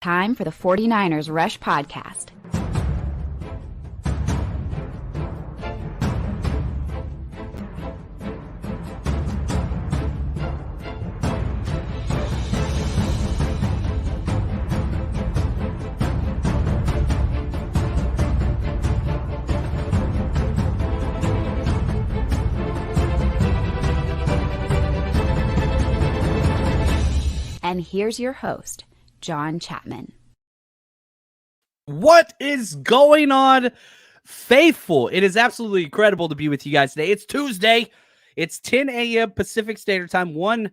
Time for the 49ers Rush Podcast. And here's your host, John Chapman. What is going on, faithful? It is absolutely incredible to be with you guys today. It's Tuesday. It's 10 a.m. Pacific Standard Time, 1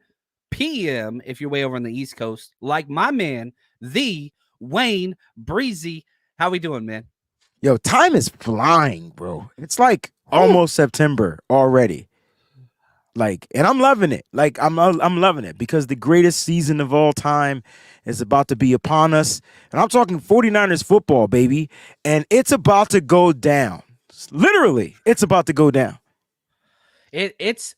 p.m. if you're way over on the East Coast. Like my man, the Wayne Breezy. How we doing, man? Yo, time is flying, bro. It's like almost September already. And I'm loving it. I'm loving it because the greatest season of all time is about to be upon us. And I'm talking 49ers football, baby. And it's about to go down. Literally, it's about to go down. It's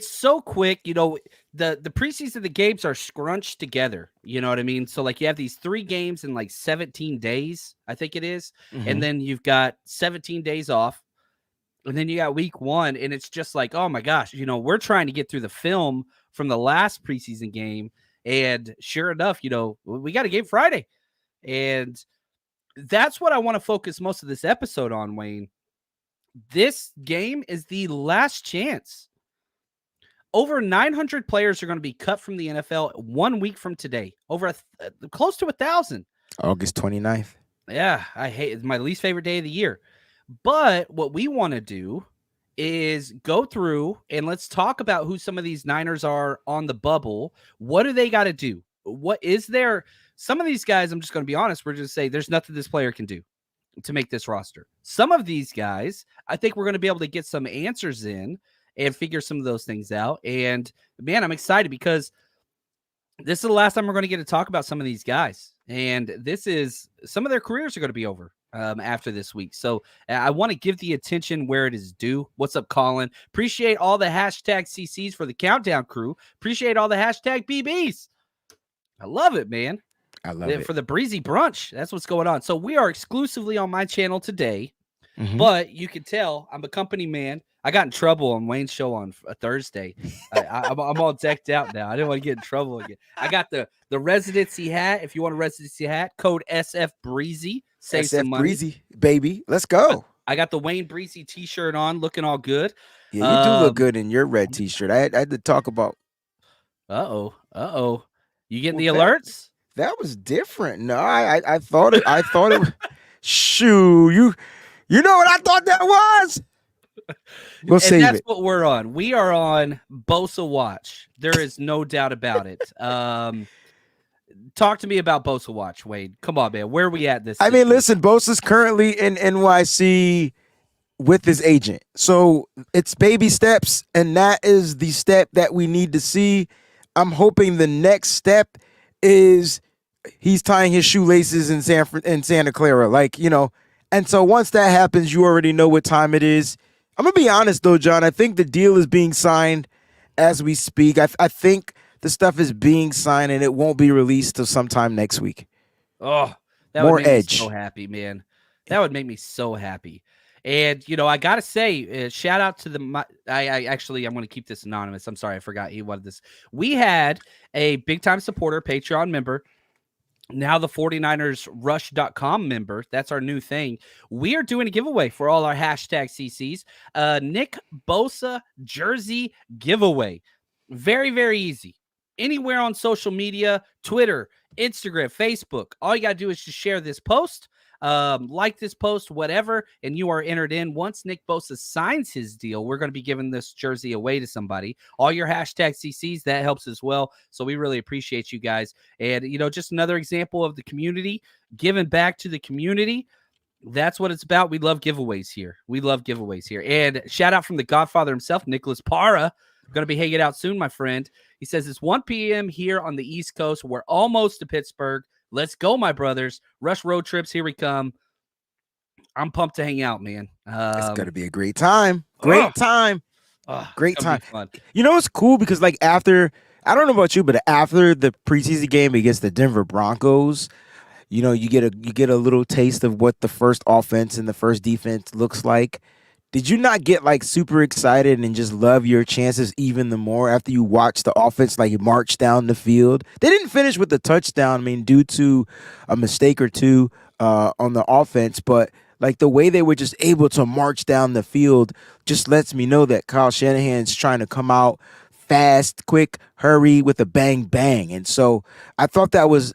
so quick. You know, the preseason, the games are scrunched together. You know what I mean? So you have these 3 games in 17 days, I think it is. Mm-hmm. And then you've got 17 days off. And then you got week 1, and it's just oh my gosh, we're trying to get through the film from the last preseason game. And sure enough, we got a game Friday. And that's what I want to focus most of this episode on, Wayne. This game is the last chance. Over 900 players are going to be cut from the NFL 1 week from today. Over close to 1,000. August 29th. Yeah, I hate it's my least favorite day of the year. But what we want to do is go through and let's talk about who some of these Niners are on the bubble. What do they got to do? What is there? Some of these guys, I'm just going to be honest, we're just say there's nothing this player can do to make this roster. Some of these guys, I think we're going to be able to get some answers in and figure some of those things out. And man, I'm excited because this is the last time we're going to get to talk about some of these guys. And this is some of their careers are going to be over after this week. So I want to give the attention where it is due. What's up, Colin? Appreciate all the hashtag CCs for the countdown crew. Appreciate all the hashtag BBs. I love it, man. I love it. For the breezy brunch. That's what's going on. So we are exclusively on my channel today, but you can tell I'm a company man. I got in trouble on Wayne's show on a Thursday. I'm all decked out now. I didn't want to get in trouble again. I got the residency hat. If you want a residency hat, code SF Breezy. Save some money. Breezy, baby. Let's go. I got the Wayne Breezy t-shirt on, looking all good. Yeah, you do look good in your red t-shirt. I had to talk about. Uh-oh. You getting the alerts? That was different. No, I thought it. I thought it. Shoo, you know what I thought that was? We'll save that's it. What we're on. We are on Bosa Watch. There is no doubt about it. Talk to me about Bosa Watch, Wade. Come on, man. Where are we at this? I mean, listen, Bosa's currently in NYC with his agent. So it's baby steps, and that is the step that we need to see. I'm hoping the next step is he's tying his shoelaces in Santa Clara, And so once that happens, you already know what time it is. I'm going to be honest, though, John. I think the deal is being signed as we speak. I think the stuff is being signed, and it won't be released till sometime next week. Oh, that More would make edge. me so happy, man. That would make me so happy. And, I got to say, shout out to I'm going to keep this anonymous. I'm sorry. I forgot he wanted this. We had a big-time supporter, Patreon member, now the 49ersrush.com member. That's our new thing. We are doing a giveaway for all our hashtag CCs. Nick Bosa jersey giveaway. Very, very easy. Anywhere on social media, Twitter, Instagram, Facebook. All you got to do is just share this post, like this post, whatever, and you are entered in. Once Nick Bosa signs his deal, we're going to be giving this jersey away to somebody. All your hashtag CCs, that helps as well. So we really appreciate you guys. And, just another example of the community, giving back to the community. That's what it's about. We love giveaways here. And shout out from the Godfather himself, Nicholas Parra. Going to be hanging out soon, my friend. He says it's 1 p.m. here on the East Coast. We're almost to Pittsburgh. Let's go, my brothers. Rush road trips. Here we come. I'm pumped to hang out, man. It's going to be a great time. Great time. Fun. You know, it's cool because after I don't know about you, but after the preseason game against the Denver Broncos, you get a little taste of what the first offense and the first defense looks like. Did you not get like super excited and just love your chances even the more after you watched the offense like march down the field? They didn't finish with the touchdown, I mean, due to a mistake or two on the offense, but like the way they were just able to march down the field just lets me know that Kyle Shanahan's trying to come out fast, quick, hurry with a bang bang. And so I thought that was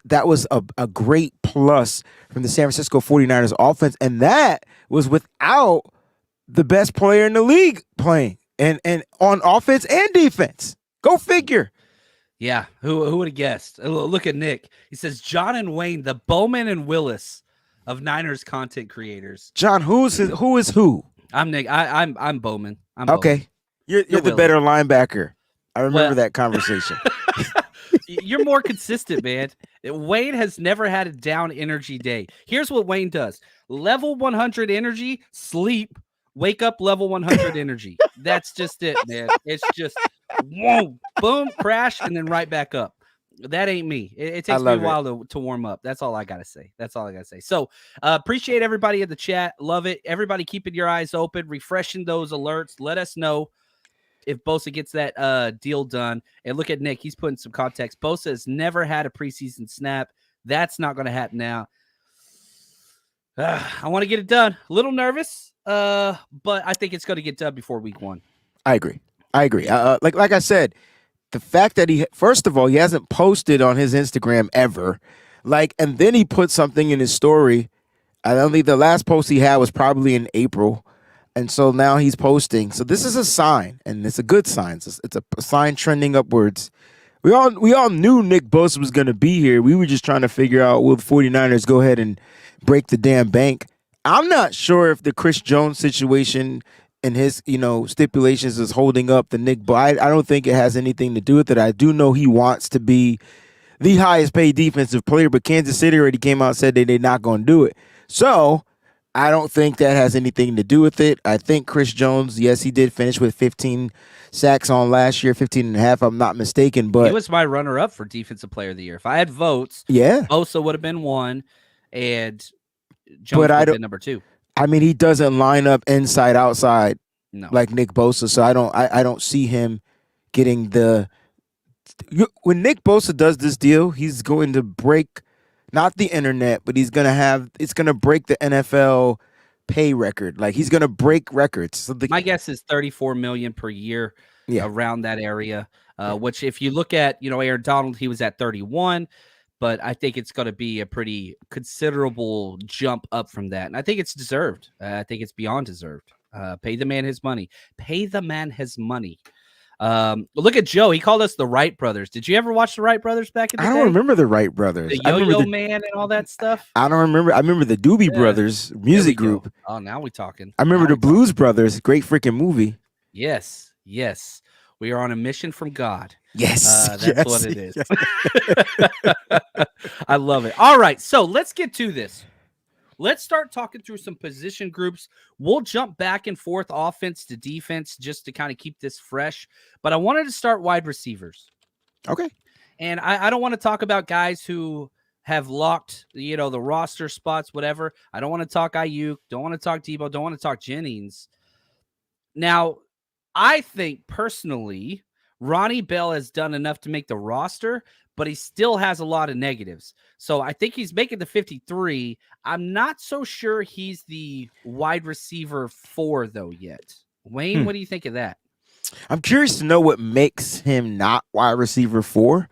a great plus from the San Francisco 49ers offense. And that was without the best player in the league playing and on offense and defense. Go figure. Yeah, who would have guessed? Look at Nick. He says John and Wayne, the Bowman and Willis of Niners content creators. John, who is who? I'm Nick. I'm Bowman. I'm okay. Bowman. You're the Willis. better linebacker. I remember that conversation. You're more consistent, man. Wayne has never had a down energy day. Here's what Wayne does: level 100 energy, sleep, wake up, level 100 energy. That's just it, man. It's just whoa, boom, crash, and then right back up. That ain't me. It takes me a while to warm up. That's all I gotta say. So appreciate everybody in the chat. Love it. Everybody keeping your eyes open, refreshing those alerts. Let us know if Bosa gets that deal done. And look at Nick. He's putting some context. Bosa has never had a preseason snap. That's not going to happen now. I want to get it done. A little nervous, but I think it's going to get done before week 1. I agree. Like I said, the fact that first of all, he hasn't posted on his Instagram ever. And then he put something in his story. I don't think the last post he had was probably in April. And so now he's posting. So this is a sign, and it's a good sign. It's a sign trending upwards. We all knew Nick Bosa was going to be here. We were just trying to figure out, will the 49ers go ahead and break the damn bank? I'm not sure if the Chris Jones situation and his, stipulations is holding up the Nick Bosa. I don't think it has anything to do with it. I do know he wants to be the highest paid defensive player, but Kansas City already came out and said they're not going to do it. So I don't think that has anything to do with it. I think Chris Jones, yes, he did finish with 15 sacks on last year, 15 and a half, I'm not mistaken. But he was my runner-up for Defensive Player of the Year. If I had votes, Bosa would have been 1, and Jones would have been number 2. I mean, he doesn't line up inside, outside like Nick Bosa, so I don't see him getting the – when Nick Bosa does this deal, he's going to break – not the internet, but it's going to break the NFL pay record. Like, he's going to break records. So my guess is $34 million per year around that area, which if you look at, Aaron Donald, he was at 31, but I think it's going to be a pretty considerable jump up from that. And I think it's deserved. I think it's beyond deserved. Pay the man his money. Look at Joe. He called us the Wright brothers. Did you ever watch the Wright brothers back in the day? I don't remember the Wright brothers. The Yo-Yo Man and all that stuff. I don't remember. I remember the Doobie Brothers music group. Oh, now we're talking. I remember the Blues Brothers. Great freaking movie. Yes. We are on a mission from God. Yes. That's what it is. I love it. All right. So let's get to this. Let's start talking through some position groups. We'll jump back and forth offense to defense just to kind of keep this fresh. But I wanted to start wide receivers. Okay. And I don't want to talk about guys who have locked, the roster spots, whatever. I don't want to talk Ayuk. Don't want to talk Debo. Don't want to talk Jennings. Now, I think personally, Ronnie Bell has done enough to make the roster, but he still has a lot of negatives. So I think he's making the 53. I'm not so sure he's the wide receiver 4, though, yet. Wayne, what do you think of that? I'm curious to know what makes him not wide receiver 4.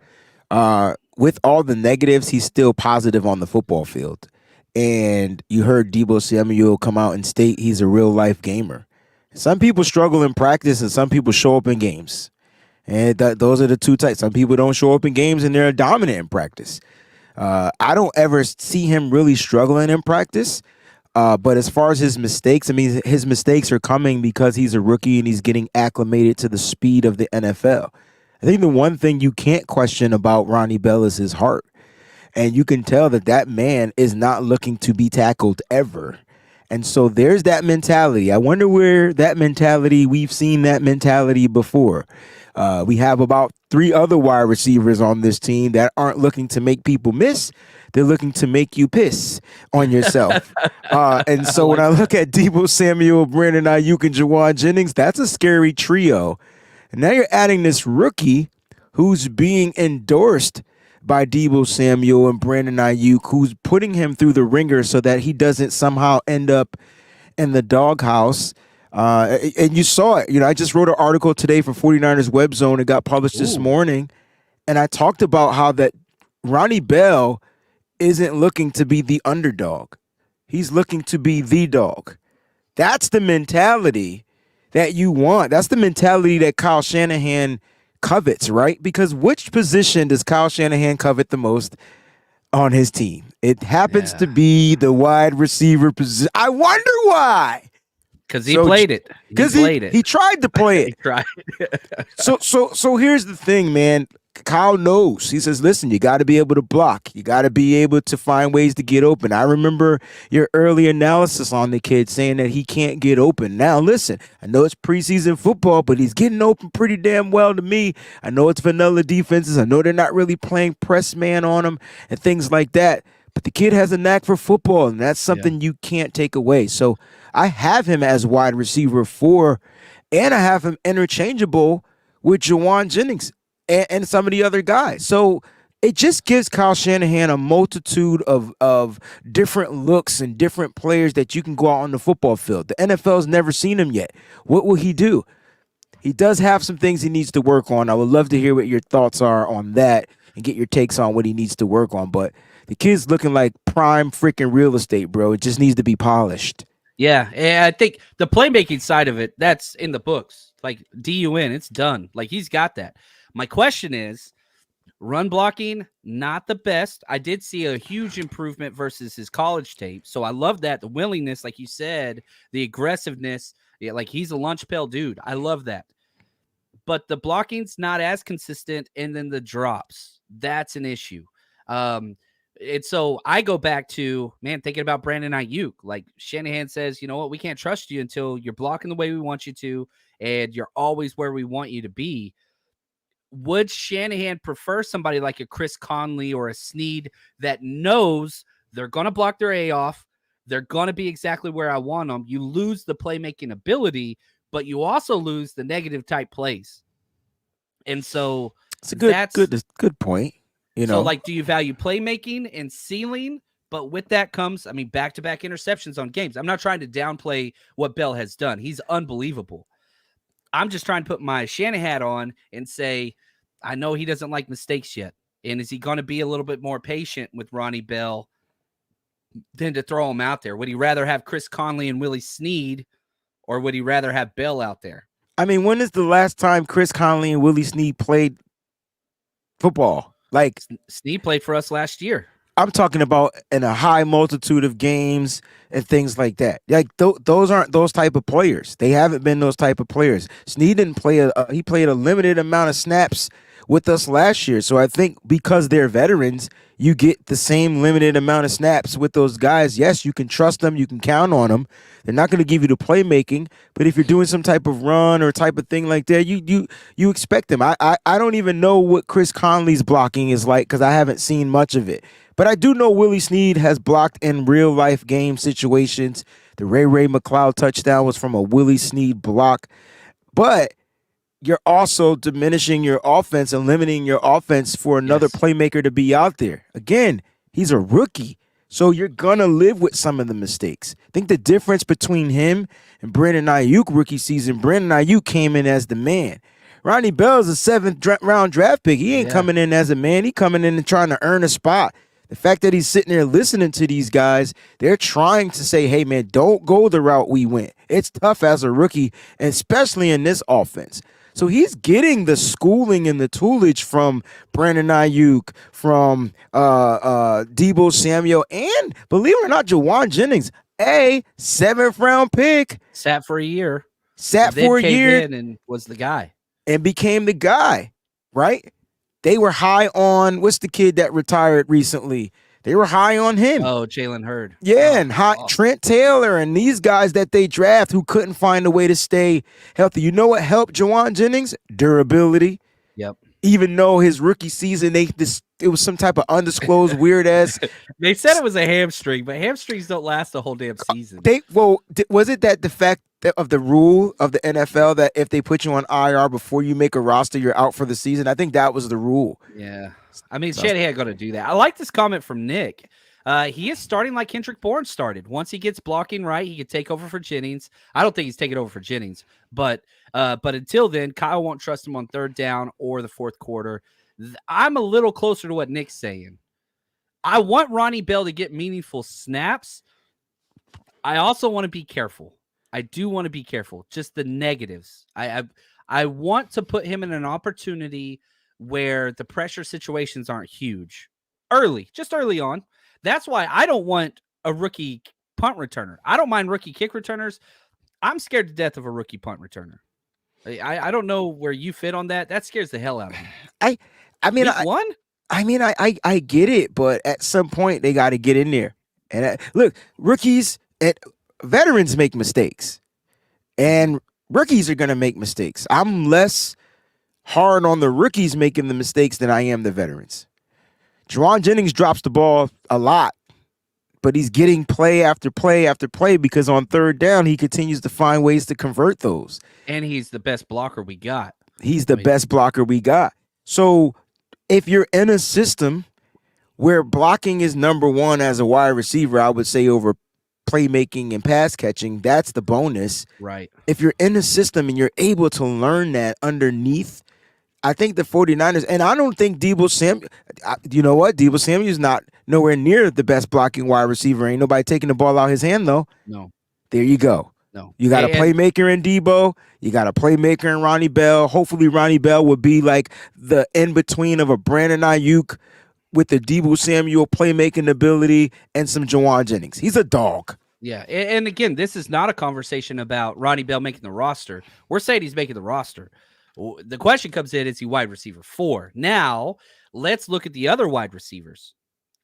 With all the negatives, he's still positive on the football field. And you heard Debo Samuel come out and state he's a real-life gamer. Some people struggle in practice, and some people show up in games. And those are the two types. Some people don't show up in games and they're dominant in practice. I don't ever see him really struggling in practice. But as far as his mistakes, I mean, his mistakes are coming because he's a rookie and he's getting acclimated to the speed of the NFL. I think the one thing you can't question about Ronnie Bell is his heart. And you can tell that man is not looking to be tackled ever. And so there's that mentality. I wonder where we've seen that mentality before. We have about 3 other wide receivers on this team that aren't looking to make people miss. They're looking to make you piss on yourself. And so when I look at Deebo Samuel, Brandon Ayuk, and Jawan Jennings, that's a scary trio. And now you're adding this rookie who's being endorsed by Deebo Samuel and Brandon Ayuk, who's putting him through the ringer so that he doesn't somehow end up in the doghouse. And you saw it. I just wrote an article today for 49ers Web Zone. It got published this morning. And I talked about how that Ronnie Bell isn't looking to be the underdog. He's looking to be the dog. That's the mentality that you want. That's the mentality that Kyle Shanahan covets, right? Because which position does Kyle Shanahan covet the most on his team? It happens to be the wide receiver position. I wonder why. Because he played it. He tried to play it. He tried. So here's the thing, man. Kyle knows. He says, listen, you got to be able to block. You got to be able to find ways to get open. I remember your early analysis on the kid saying that he can't get open. Now, listen, I know it's preseason football, but he's getting open pretty damn well to me. I know it's vanilla defenses. I know they're not really playing press man on him and things like that. But the kid has a knack for football, and that's something you can't take away. So I have him as wide receiver 4, and I have him interchangeable with Jawan Jennings and some of the other guys. So it just gives Kyle Shanahan a multitude of different looks and different players that you can go out on the football field. The NFL's never seen him yet. What will he do? He does have some things he needs to work on. I would love to hear what your thoughts are on that and get your takes on what he needs to work on. But the kid's looking like prime freaking real estate, bro. It just needs to be polished. Yeah, and I think the playmaking side of it, that's in the books. Like DUN, it's done. Like he's got that. My question is, run blocking, not the best. I did see a huge improvement versus his college tape. So I love that. The willingness, like you said, the aggressiveness. Yeah, like he's a lunch pail dude. I love that. But the blocking's not as consistent, and then the drops. That's an issue. And so I go back to, thinking about Brandon Ayuk. Like Shanahan says, you know what, we can't trust you until you're blocking the way we want you to, and you're always where we want you to be. Would Shanahan prefer somebody like a Chris Conley or a Snead that knows they're going to block their A off, they're going to be exactly where I want them? You lose the playmaking ability, but you also lose the negative type plays. And so it's a good point. So, like, do you value playmaking and ceiling? But with that comes, back-to-back interceptions on games. I'm not trying to downplay what Bell has done. He's unbelievable. I'm just trying to put my Shanahan hat on and say, I know he doesn't like mistakes yet. And is he going to be a little bit more patient with Ronnie Bell than to throw him out there? Would he rather have Chris Conley and Willie Snead, or would he rather have Bell out there? When is the last time Chris Conley and Willie Snead played football? Like, Snead played for us last year. I'm talking about in a high multitude of games and things like that. Like those aren't those type of players. They haven't been those type of players. Snead didn't play he played a limited amount of snaps with us last year. So I think because they're veterans, you get the same limited amount of snaps with those guys. Yes, you can trust them. You can count on them. They're not going to give you the playmaking, but if you're doing some type of run or type of thing like that, you expect them. I don't even know what Chris Conley's blocking is like because I haven't seen much of it. But I do know Willie Snead has blocked in real-life game situations. The Ray McLeod touchdown was from a Willie Snead block. But you're also diminishing your offense and limiting your offense for another playmaker to be out there. Again, he's a rookie, so you're going to live with some of the mistakes. I think the difference between him and Brandon Ayuk rookie season, Brandon Ayuk came in as the man. Ronnie Bell is a 7th-round draft pick. He ain't coming in as a man. He coming in and trying to earn a spot. The fact that he's sitting there listening to these guys, they're trying to say, hey, man, don't go the route we went. It's tough as a rookie, especially in this offense. So he's getting the schooling and the toolage from Brandon Ayuk, from Deebo Samuel, and believe it or not, Jawan Jennings, a 7th-round pick. Sat for a year. And was the guy. And became the guy, right? They were high on, what's the kid that retired recently? They were high on him. Oh, Jalen Hurd. Yeah, and Trent Taylor and these guys that they draft who couldn't find a way to stay healthy. You know what helped Jawan Jennings? Durability. Yep. Even though his rookie season, it was some type of undisclosed weird ass. They said it was a hamstring, but hamstrings don't last the whole damn season. Was it that the fact of the rule of the NFL that if they put you on IR before you make a roster, you're out for the season? I think that was the rule. Yeah. I mean, Shanahan going to do that. I like this comment from Nick. He is starting like Kendrick Bourne started. Once he gets blocking right, he could take over for Jennings. I don't think he's taking over for Jennings, but until then, Kyle won't trust him on third down or the fourth quarter. I'm a little closer to what Nick's saying. I want Ronnie Bell to get meaningful snaps. I also want to be careful. I do want to be careful. Just the negatives. I want to put him in an opportunity where the pressure situations aren't huge just early on. That's why I don't want a rookie punt returner. I don't mind rookie kick returners. I'm scared to death of a rookie punt returner. I don't know where you fit on that. That scares the hell out of me. I get it, but at some point they got to get in there. And look, veterans make mistakes, and rookies are going to make mistakes. I'm less hard on the rookies making the mistakes than I am the veterans. Jawan Jennings drops the ball a lot, but he's getting play after play after play because on third down, he continues to find ways to convert those. And he's the best blocker we got. He's the best blocker we got. So if you're in a system where blocking is number one as a wide receiver, I would say over playmaking and pass catching, that's the bonus. Right. If you're in a system and you're able to learn that underneath, I think the 49ers, and I don't think Deebo Samuel, you know what? Deebo Samuel's not nowhere near the best blocking wide receiver. Ain't nobody taking the ball out his hand, though. No. There you go. No. You got a playmaker in Deebo. You got a playmaker in Ronnie Bell. Hopefully Ronnie Bell would be like the in-between of a Brandon Ayuk with the Deebo Samuel playmaking ability and some Jawan Jennings. He's a dog. Yeah, and again, this is not a conversation about Ronnie Bell making the roster. We're saying he's making the roster. The question comes in, is he wide receiver 4? Now, let's look at the other wide receivers.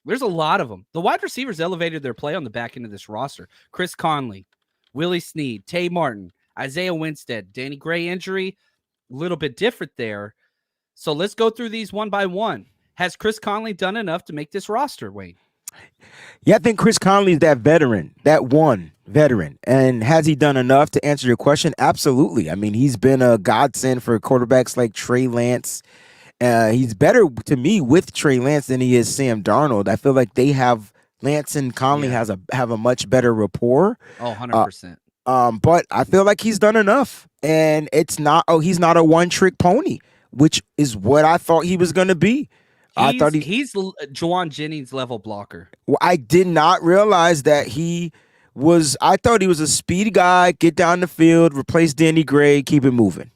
There's a lot of them. The wide receivers elevated their play on the back end of this roster. Chris Conley, Willie Snead, Tay Martin, Isaiah Winstead, Danny Gray injury, a little bit different there. So let's go through these one by one. Has Chris Conley done enough to make this roster, Wayne? Yeah, I think Chris Conley is that veteran, that one veteran. And has he done enough to answer your question? Absolutely. I mean, he's been a godsend for quarterbacks like Trey Lance. He's better to me with Trey Lance than he is Sam Darnold. I feel like they have Lance and Conley have a much better rapport. Oh, 100%. But I feel like he's done enough. And he's not a one-trick pony, which is what I thought he was going to be. He's Jawan Jennings level blocker. Well, I did not realize that he was. I thought he was a speedy guy. Get down the field, replace Danny Gray, keep it moving.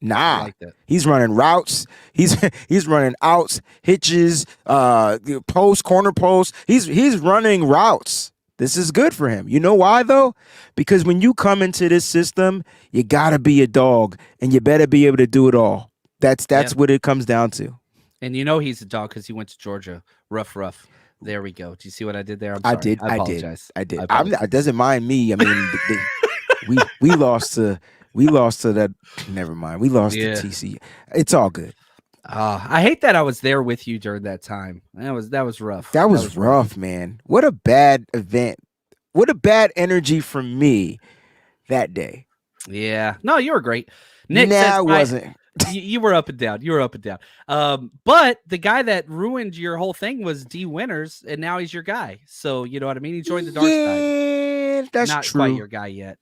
Nah, like that. He's running routes. He's running outs, hitches, post, corner post. He's running routes. This is good for him. You know why though? Because when you come into this system, you gotta be a dog, and you better be able to do it all. That's what it comes down to. And you know he's a dog because he went to Georgia. Rough. There we go. Do you see what I did there? I'm sorry. I apologize. I did. It doesn't mind me. I mean, we lost to that. Never mind. We lost to TC. It's all good. I hate that I was there with you during that time. That was rough. That was rough, man. What a bad event. What a bad energy from me that day. Yeah. No, you were great. Nick I wasn't. You were up and down. But the guy that ruined your whole thing was D Winters, and now he's your guy. So you know what I mean? He joined the dark side. Yeah, that's Not true. quite your guy yet.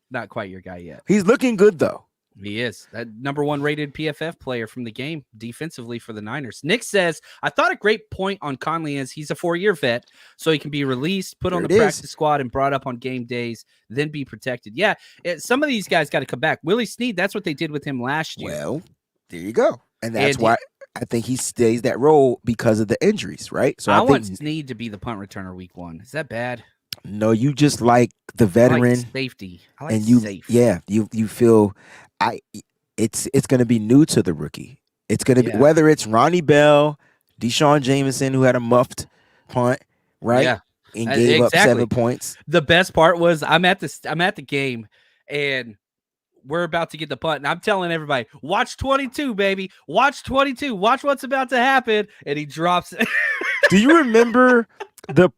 He's looking good though. He is that number 1 rated PFF player from the game defensively for the Niners. Nick says, I thought a great point on Conley is he's a 4-year vet, so he can be released, put on the practice squad, and brought up on game days, then be protected. Yeah, some of these guys got to come back. Willie Snead, that's what they did with him last year. Well, there you go. And that's why I think he stays that role because of the injuries, right? So I want Snead to be the punt returner week 1. Is that bad? No, you just like the veteran. I like safety. I like safe. Yeah, you feel it's going to be new to the rookie. It's going to be whether it's Ronnie Bell, Deshaun Jameson who had a muffed punt, right? Yeah, And gave up 7 points. The best part was I'm at the game, and we're about to get the punt, and I'm telling everybody, watch 22, baby. Watch 22. Watch what's about to happen. And he drops it. Do you remember the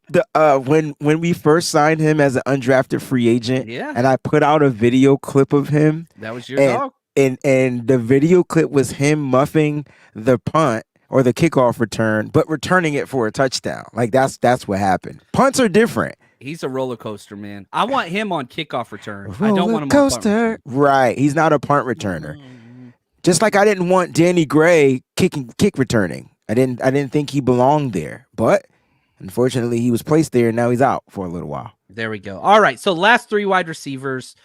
when we first signed him as an undrafted free agent? Yeah. And I put out a video clip of him. That was your dog. And the video clip was him muffing the punt or the kickoff return, but returning it for a touchdown. Like that's what happened. Punts are different. He's a roller coaster, man. I want him on kickoff return. I don't want him on punt return. Right. He's not a punt returner. Just like I didn't want Danny Gray kick returning. I didn't think he belonged there. But unfortunately, he was placed there, and now he's out for a little while. There we go. All right. So last 3 wide receivers.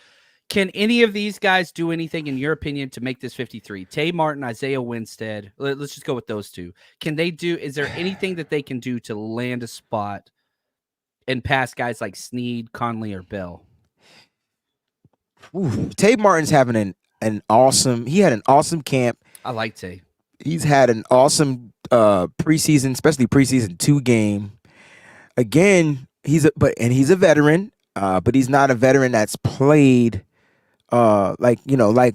Can any of these guys do anything, in your opinion, to make this 53? Tay Martin, Isaiah Winstead. Let's just go with those two. Can they do? Is there anything that they can do to land a spot and pass guys like Snead, Conley, or Bell? Tay Martin's having an awesome. He had an awesome camp. I like Tay. He's had an awesome preseason, especially preseason 2 game. Again, he's a veteran, but he's not a veteran that's played like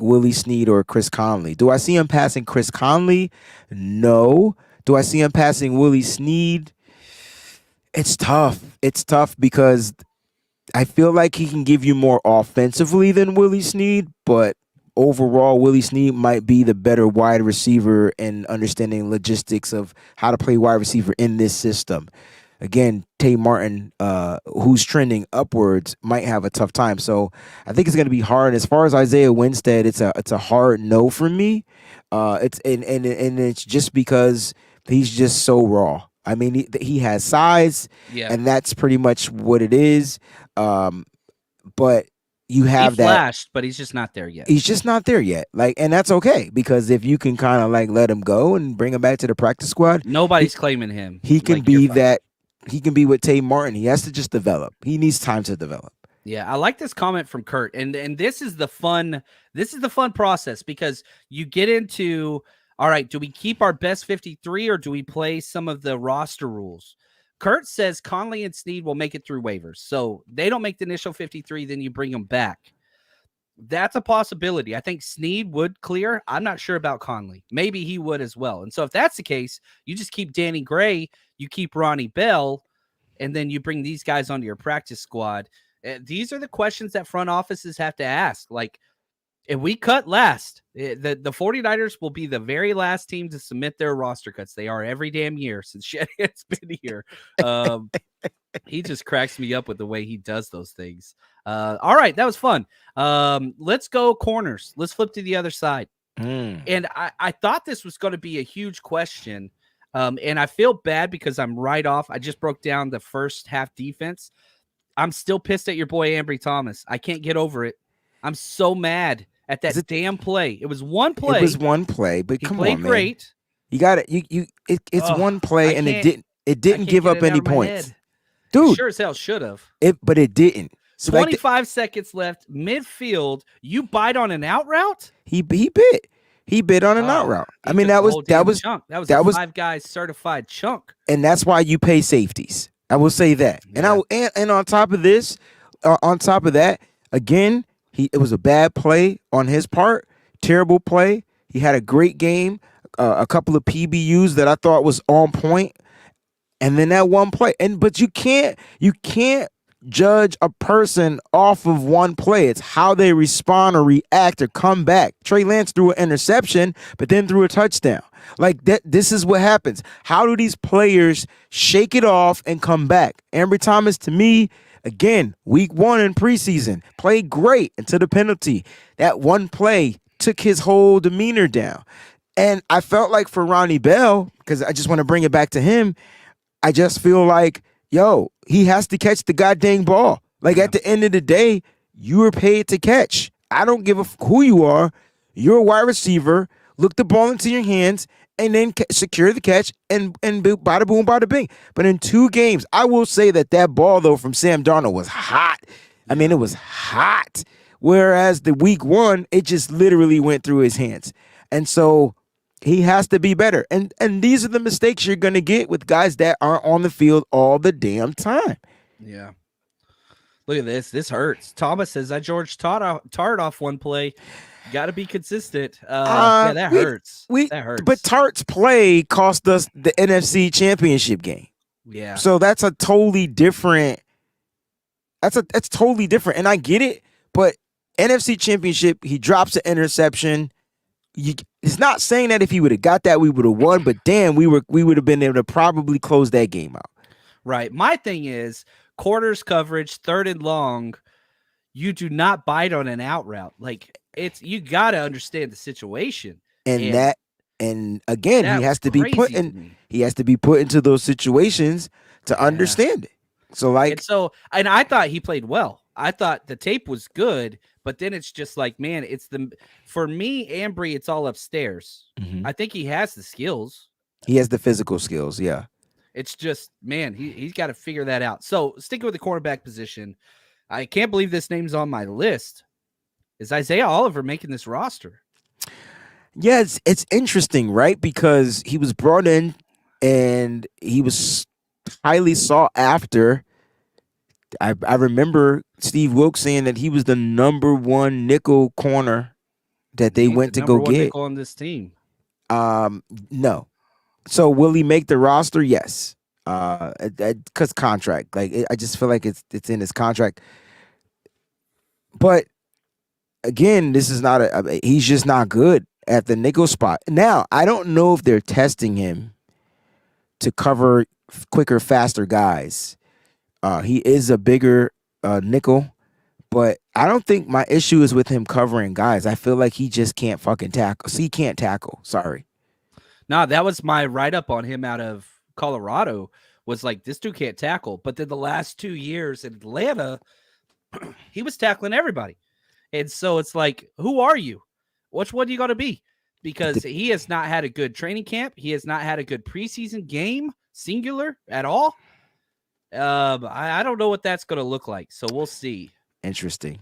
Willie Snead or Chris Conley. Do I see him passing Chris Conley? No. Do I see him passing Willie Snead? It's tough. It's tough because I feel like he can give you more offensively than Willie Snead, but overall, Willie Snead might be the better wide receiver in understanding logistics of how to play wide receiver in this system. Again, Tay Martin, who's trending upwards, might have a tough time. So I think it's going to be hard. As far as Isaiah Winstead, it's a hard no for me. It's just because he's just so raw. I mean, he has size, and that's pretty much what it is. But you have he flashed, but he's just not there yet. He's just not there yet. And that's okay, because if you can kind of let him go and bring him back to the practice squad, nobody's claiming him. He can be that. He can be with Tay Martin. He has to just develop. He needs time to develop. Yeah, I like this comment from Kurt, and this is the fun. This is the fun process, because you get into, all right, do we keep our best 53 or do we play some of the roster rules? Kurt says Conley and Snead will make it through waivers. So they don't make the initial 53, then you bring them back. That's a possibility. I think Snead would clear. I'm not sure about Conley. Maybe he would as well. And so if that's the case, you just keep Danny Gray, you keep Ronnie Bell, and then you bring these guys onto your practice squad. These are the questions that front offices have to ask. Like, if we cut last, the 49ers will be the very last team to submit their roster cuts. They are every damn year since Shanahan's been here. He just cracks me up with the way he does those things. All right, that was fun. Let's go corners. Let's flip to the other side. And I thought this was going to be a huge question. And I feel bad because I'm right off. I just broke down the first half defense. I'm still pissed at your boy Ambry Thomas. I can't get over it. I'm so mad at that damn play. It was one play. It was one play, but come on, man. He played great. You got it. It's one play, and it didn't give up any points. Dude, sure as hell should have. But it didn't. So 25 seconds left, midfield. You bite on an out route? He bit. He bit on an out route. I mean, that was chunk. That was a 5 guys certified chunk. And that's why you pay safeties. I will say that. Yeah. And on top of this, on top of that, again, it was a bad play on his part. Terrible play. He had a great game. A couple of PBUs that I thought was on point. And then that one play. But you can't judge a person off of one play. It's how they respond or react or come back. Trey Lance threw an interception, but then threw a touchdown. Like that. This is what happens. How do these players shake it off and come back? Ambry Thomas, to me, again, week 1 in preseason, played great until the penalty. That one play took his whole demeanor down. And I felt like for Ronnie Bell, because I just want to bring it back to him, I just feel like, he has to catch the goddamn ball. Like, at the end of the day, you are paid to catch. I don't give a who you are. You're a wide receiver. Look the ball into your hands and then secure the catch and bada boom, bada bing. But in 2 games, I will say that ball, though, from Sam Darnold was hot. I mean, it was hot. Whereas the week 1, it just literally went through his hands. And so He has to be better. And these are the mistakes you're going to get with guys that aren't on the field all the damn time. Yeah. Look at this. This hurts. Thomas says that George Tart off one play. Got to be consistent. Yeah, that hurts. That hurts. But Tart's play cost us the NFC Championship game. Yeah. So that's a totally different. That's totally different. And I get it, but NFC Championship, he drops an interception. It's not saying that if he would have got that, we would have won, but damn, we would have been able to probably close that game out. Right. My thing is quarters coverage, 3rd and long. You do not bite on an out route. Like you got to understand the situation. And again, he has to be put into those situations to understand it. So and I thought he played well. I thought the tape was good, but then it's just like, man, for me, Ambry, it's all upstairs. Mm-hmm. I think he has the skills. He has the physical skills. Yeah. It's just, man, he's got to figure that out. So sticking with the cornerback position, I can't believe this name's on my list. Is Isaiah Oliver making this roster? Yeah, it's interesting, right? Because he was brought in and he was highly sought after. I remember Steve Wilkes saying that he was the number 1 nickel corner that they went to go get on this team. No. So will he make the roster? Yes. Because contract. I just feel like it's in his contract. But again, this is not he's just not good at the nickel spot. Now, I don't know if they're testing him to cover quicker, faster guys. He is a bigger nickel, but I don't think my issue is with him covering guys. I feel like he just can't fucking tackle. He can't tackle. Sorry. No, that was my write-up on him out of Colorado, was like, this dude can't tackle. But then the last 2 years in Atlanta, he was tackling everybody. And so it's like, who are you? Which one are you going to be? Because he has not had a good training camp. He has not had a good preseason game, singular, at all. I don't know what that's going to look like. So we'll see. Interesting.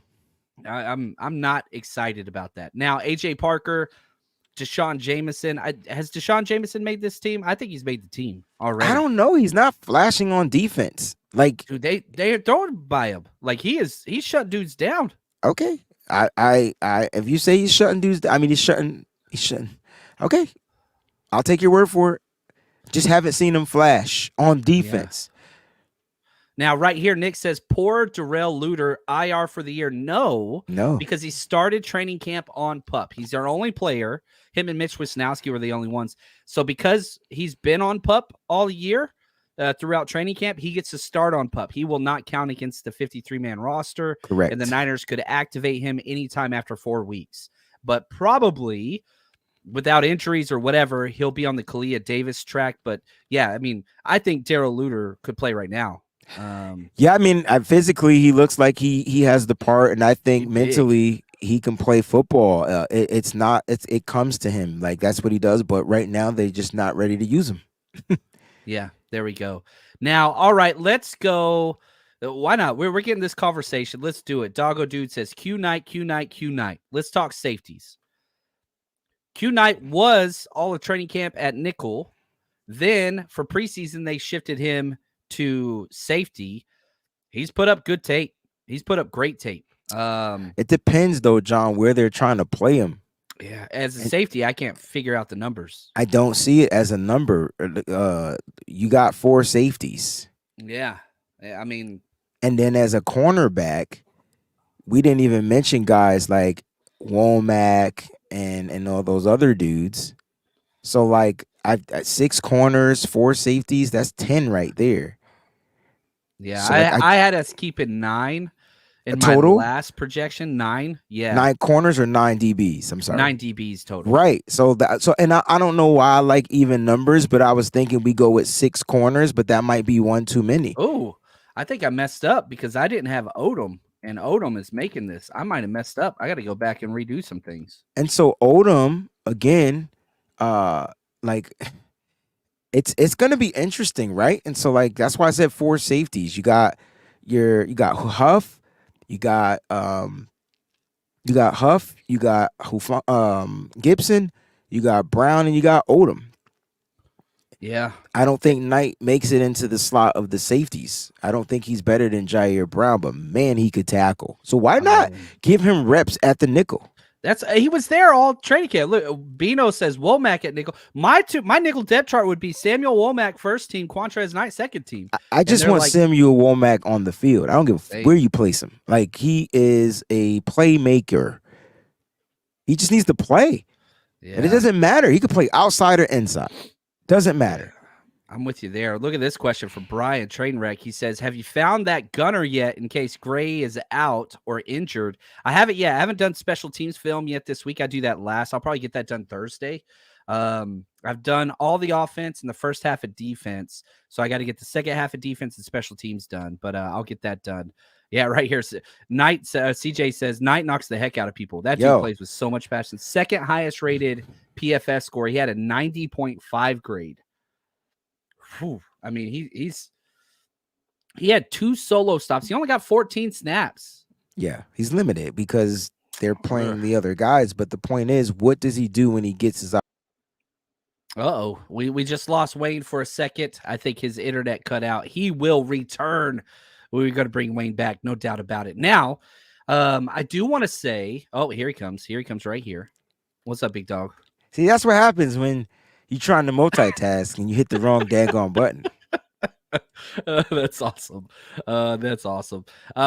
I'm not excited about that. Now, AJ Parker, Deshaun Jameson. Has Deshaun Jameson made this team? I think he's made the team already. I don't know. He's not flashing on defense. Like, dude, they're throwing by him. Like he's shut dudes down. Okay. I if you say he's shutting dudes, I mean he's shutting. Okay. I'll take your word for it. Just haven't seen him flash on defense. Yeah. Now, right here, Nick says, poor Darrell Luter, IR for the year. No, because he started training camp on PUP. He's our only player. Him and Mitch Wisnowski were the only ones. So because he's been on PUP all year throughout training camp, he gets to start on PUP. He will not count against the 53-man roster. Correct. And the Niners could activate him anytime after 4 weeks. But probably without injuries or whatever, he'll be on the Kalia Davis track. But, yeah, I mean, I think Darrell Luter could play right now. Yeah, I mean, physically he looks like he has the part, and I think mentally he can play football. It comes to him, like that's what he does. But right now they're just not ready to use him. Yeah, there we go. Now, all right, let's go. Why not? We're getting this conversation. Let's do it. Doggo Dude says Q night. Let's talk safeties. Q Knight was all of training camp at nickel. Then for preseason they shifted him to safety. He's put up good tape. He's put up great tape. It depends though, John, where they're trying to play him. Yeah, as a safety, I can't figure out the numbers. I don't see it as a number. You got 4 safeties. Yeah, I mean, and then as a cornerback, we didn't even mention guys like Womack and all those other dudes. So like I 6 corners, 4 safeties, that's 10 right there. Yeah, so I had us keeping 9 in my total? last projection. 9, yeah, 9 corners or 9 DBs. I'm sorry, 9 DBs total. Right. So I don't know why I like even numbers, but I was thinking we go with 6 corners, but that might be one too many. Oh, I think I messed up because I didn't have Odom, and Odom is making this. I might have messed up. I got to go back and redo some things. And so Odom again, like. It's gonna be interesting, right? And so like that's why I said 4 safeties. You got Huff, you got Gibson, You got Brown and you got Odom. Yeah. I don't think Knight makes it into the slot of the safeties. I don't think he's better than Ji'Ayir Brown, but man, he could tackle. So why not give him reps at the nickel? He was there all training camp. Look, Bino says Womack at nickel. My nickel depth chart would be Samuel Womack first team, Quantrez Knight second team. I just want Samuel Womack on the field. I don't give a where you place him. Like, he is a playmaker. He just needs to play. Yeah. And it doesn't matter. He could play outside or inside. Doesn't matter. I'm with you there. Look at this question from Brian Trainwreck. He says, have you found that gunner yet in case Gray is out or injured? I haven't yet. I haven't done special teams film yet this week. I do that last. I'll probably get that done Thursday. I've done all the offense and the first half of defense. So I got to get the second half of defense and special teams done, but I'll get that done. Yeah, right here. Knight, CJ says, Knight knocks the heck out of people. That dude plays with so much passion. Second highest rated PFS score. He had a 90.5 grade. Whew. I mean, he had 2 solo stops. He only got 14 snaps. Yeah, he's limited because they're playing the other guys. But the point is, what does he do when he gets his? Uh-oh. We just lost Wayne for a second. I think his internet cut out. He will return. We're going to bring Wayne back, no doubt about it. Now, I do want to say, oh, here he comes. Here he comes right here. What's up, big dog? See, that's what happens when you're trying to multitask and you hit the wrong daggone button. That's awesome. That's awesome.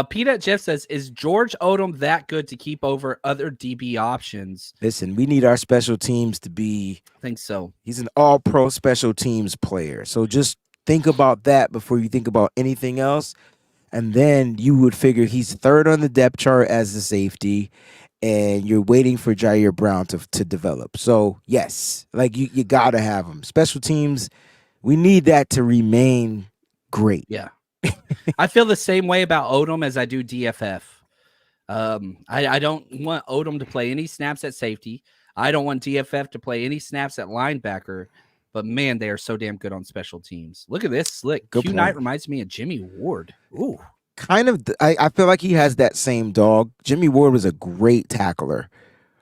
Peanut Jeff says, is George Odom that good to keep over other DB options? Listen, we need our special teams to be. I think so. He's an all-pro special teams player. So just think about that before you think about anything else. And then you would figure he's third on the depth chart as the safety, and you're waiting for Ji'Ayir Brown to develop. So, yes, like you got to have him. Special teams, we need that to remain great. Yeah. I feel the same way about Odom as I do DFF. I don't want Odom to play any snaps at safety. I don't want DFF to play any snaps at linebacker. But, man, they are so damn good on special teams. Look at this slick. Q Knight reminds me of Jimmy Ward. Ooh. Kind of. I feel like he has that same dog. Jimmy Ward was a great tackler.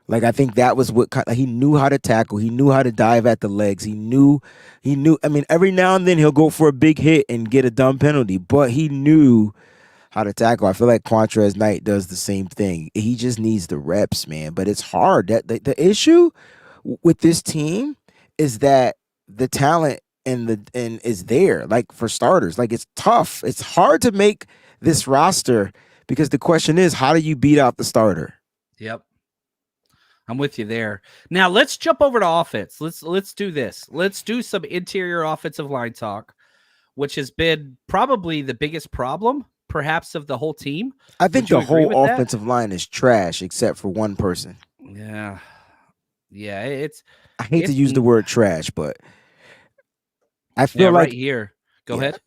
Like, I think that was what he knew how to tackle. He knew how to dive at the legs. He knew. I mean, every now and then he'll go for a big hit and get a dumb penalty, but he knew how to tackle. I feel like Quantrez Knight does the same thing. He just needs the reps, man. But it's hard. That the issue with this team is that the talent and is there. Like, for starters, like, it's tough. It's hard to make this roster because the question is, how do you beat out the starter? Yep. I'm with you there. Now let's jump over to offense. Let's do this. Let's do some interior offensive line talk, which has been probably the biggest problem, perhaps, of the whole team. I think the whole offensive line is trash except for one person. Yeah. I hate to use the word trash, but I feel like right here. Go ahead.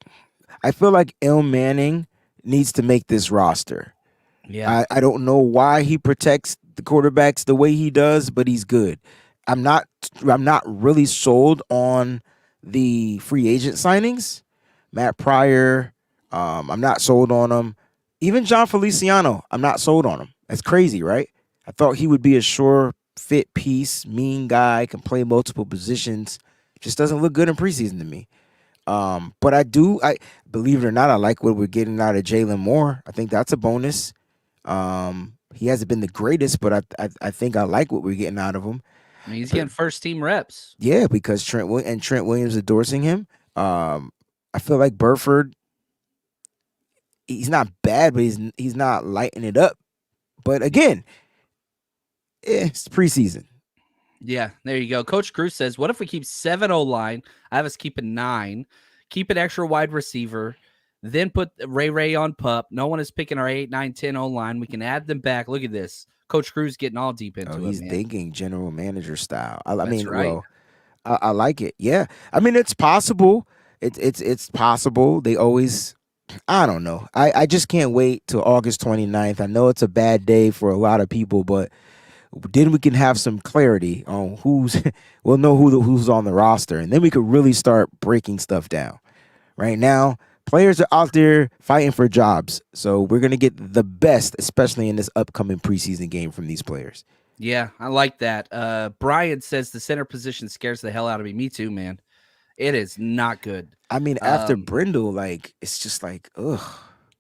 I feel like Il Manning needs to make this roster. Yeah. I don't know why he protects the quarterbacks the way he does, but he's good. I'm not really sold on the free agent signings. Matt Pryor, I'm not sold on him. Even John Feliciano, I'm not sold on him. That's crazy, right? I thought he would be a sure fit piece, mean guy, can play multiple positions. Just doesn't look good in preseason to me. But I believe it or not, I like what we're getting out of Jalen Moore. I think that's a bonus. He hasn't been the greatest, but I think I like what we're getting out of him. I mean, he's getting first team reps. Yeah, because Trent Williams endorsing him. I feel like Burford, he's not bad, but he's not lighting it up. But again, it's preseason. Yeah, there you go. Coach Cruz says, what if we keep 7 O-line? I have us keeping 9. Keep an extra wide receiver. Then put Ray on pup. No one is picking our 8, 9, 10 O-line. We can add them back. Look at this. Coach Cruz getting all deep into it. He's thinking general manager style. I mean, right. Well, I like it. Yeah. I mean, it's possible. It's possible. They always, I don't know. I just can't wait till August 29th. I know it's a bad day for a lot of people, but then we can have some clarity on we'll know who's on the roster, and then we could really start breaking stuff down. Right now, players are out there fighting for jobs, so we're going to get the best, especially in this upcoming preseason game, from these players. Yeah, I like that. Brian says the center position scares the hell out of me. Me too, man. It is not good. I mean, after Brindle, like it's just like, ugh.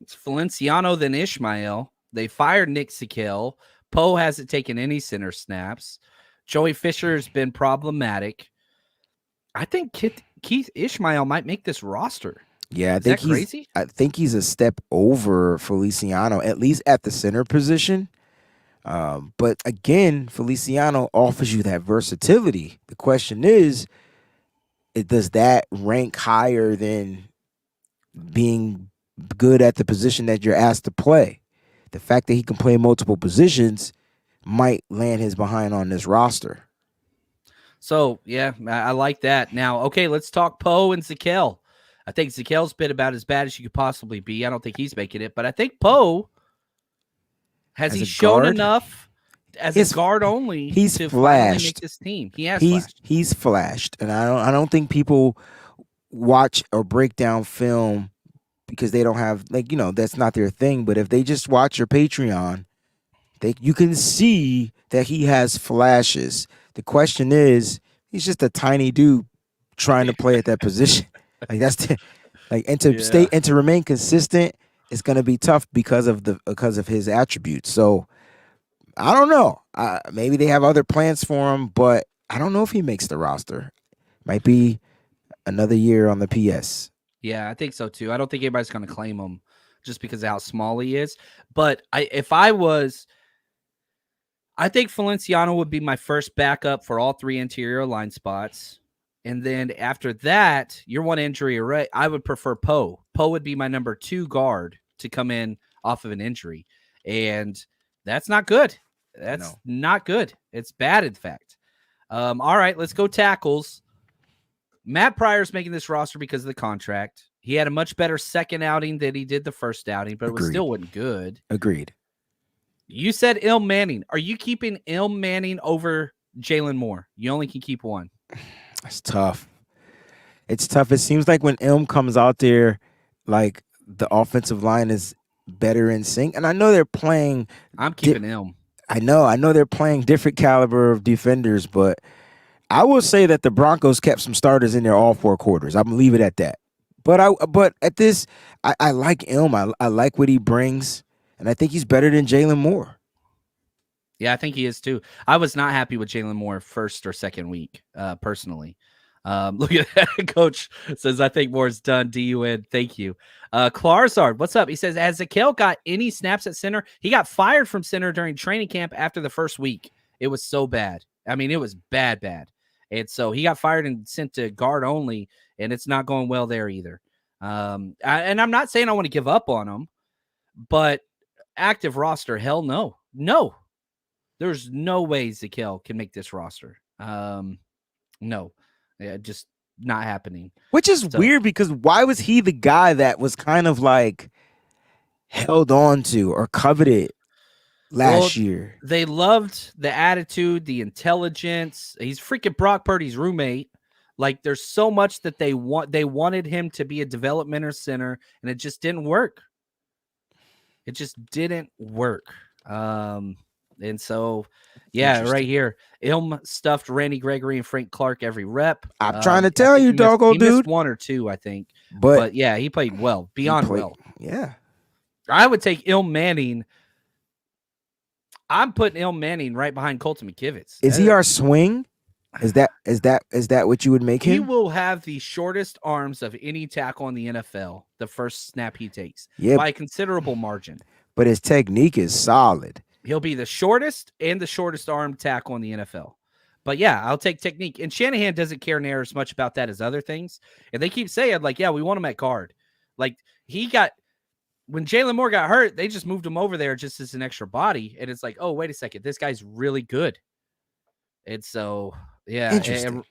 It's Valenciano, then Ishmael. They fired Nick Sikel. Poe hasn't taken any center snaps. Joey Fisher has been problematic. I think Keith Ishmael might make this roster. Yeah, Is that crazy? I think he's a step over Feliciano, at least at the center position. But again, Feliciano offers you that versatility. The question is, does that rank higher than being good at the position that you're asked to play? The fact that he can play multiple positions might land his behind on this roster. So, yeah, I like that. Now, okay, let's talk Poe and Zakel. I think Zakel's been about as bad as you could possibly be. I don't think he's making it, but I think Poe has he shown enough as a guard only he's to flashed. finally make this team. He's flashed, and I don't think people watch or break down film because they don't have that's not their thing. But if they just watch your Patreon, you can see that he has flashes. The question is, he's just a tiny dude trying to play at that position. Like to remain consistent, it's going to be tough because of his attributes. So I don't know. Maybe they have other plans for him, but I don't know if he makes the roster. Might be another year on the PS. Yeah, I think so too. I don't think anybody's going to claim him just because of how small he is. But I think Valenciano would be my first backup for all three interior line spots. And then after that, you're one injury away. I would prefer Poe. Poe would be my number 2 guard to come in off of an injury. And that's not good. That's not good. It's bad, in fact. All right, let's go tackles. Matt Pryor's making this roster because of the contract. He had a much better second outing than he did the first outing, but it still wasn't good. Agreed. You said Ilm Manning. Are you keeping Ilm Manning over Jalen Moore? You only can keep one. It's tough. It's tough. It seems like when Ilm comes out there, like the offensive line is better in sync. And I know they're playing. I'm keeping Ilm. I know they're playing different caliber of defenders, but I will say that the Broncos kept some starters in there all 4 quarters. I'm gonna leave it at that. But at this, I like Ilm. I like what he brings. And I think he's better than Jalen Moore. Yeah, I think he is too. I was not happy with Jalen Moore first or second week, personally. Look at that. Coach says, I think Moore's done. DUN. Thank you. Clarzard, what's up? He says, has Zakel got any snaps at center? He got fired from center during training camp after the first week. It was so bad. I mean, it was bad. And so he got fired and sent to guard only, and it's not going well there either. And I'm not saying I want to give up on him, but active roster, hell no. No. There's no way Zakel can make this roster. No. Yeah, just not happening. Which is weird because why was he the guy that was kind of like held on to or coveted last year? They loved the attitude, the intelligence. He's freaking Brock Purdy's roommate. Like, there's so much that they wanted him to be a developmental center, and it just didn't work. It just didn't work. And so, yeah, right here, Ilm stuffed Randy Gregory and Frank Clark every rep. I'm trying to tell you, doggo dude. He missed 1 or 2, I think. But yeah, he played well, well. Yeah. I would take Ilm Manning. I'm putting Ilm Manning right behind Colton McKivitz. Is he our swing? Is that what you would make him? He will have the shortest arms of any tackle in the NFL the first snap he takes by a considerable margin. But his technique is solid. He'll be the shortest and the shortest arm tackle in the NFL. But yeah, I'll take technique. And Shanahan doesn't care near as much about that as other things. And they keep saying, like, yeah, we want him at guard. Like, when Jalen Moore got hurt, they just moved him over there just as an extra body. And it's like, oh, wait a second. This guy's really good. And so, yeah. Interesting.